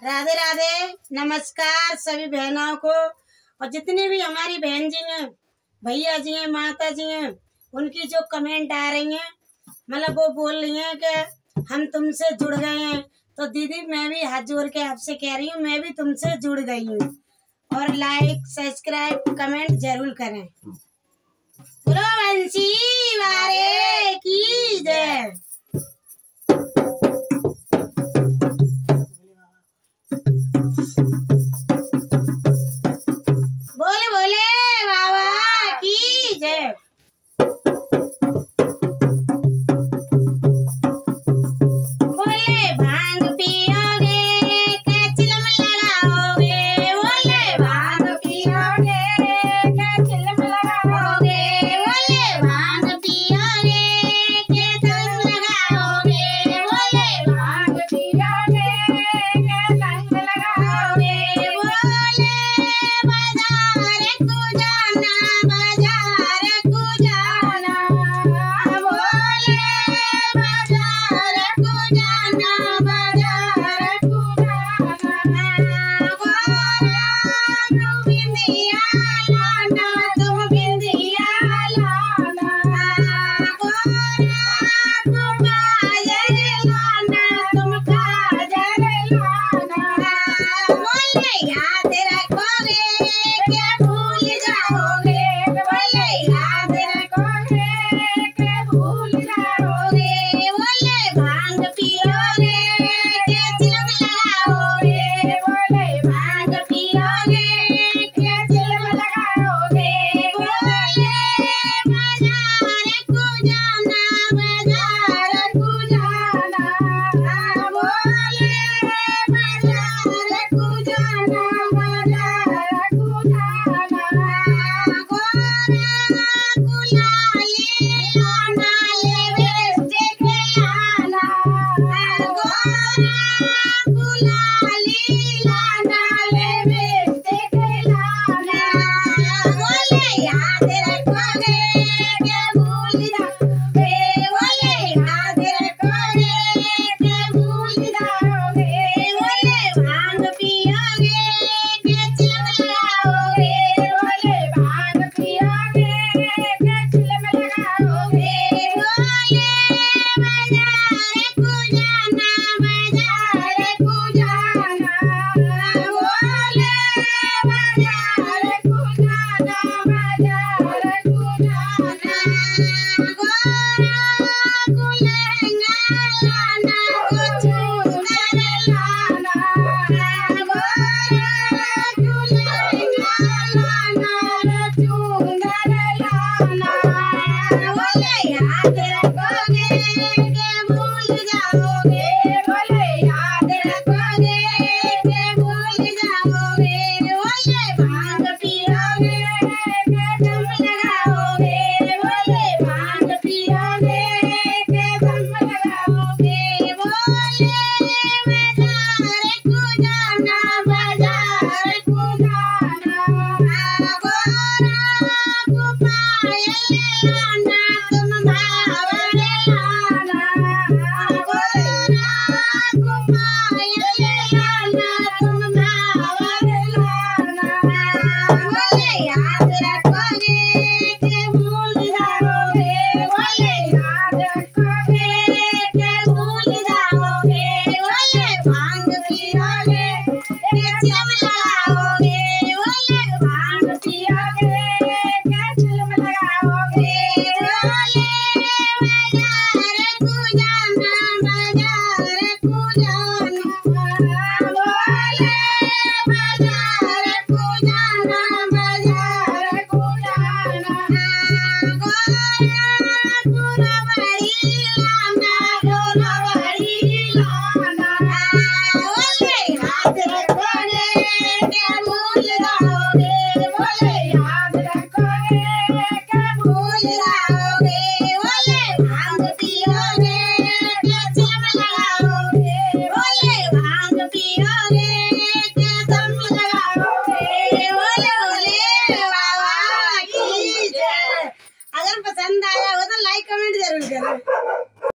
राधे राधे, नमस्कार सभी बहनों को। और जितनी भी हमारी बहन जी हैं, भैया जी हैं, माता जी हैं, उनकी जो कमेंट आ रही हैं, मतलब वो बोल रही हैं कि हम तुमसे जुड़ गए हैं। तो दीदी मैं भी हाथ जोड़ के आपसे कह रही हूँ, मैं भी तुमसे जुड़ गई हूँ। और लाइक सब्सक्राइब कमेंट जरूर करें। बोलो बंसी वारे की जय।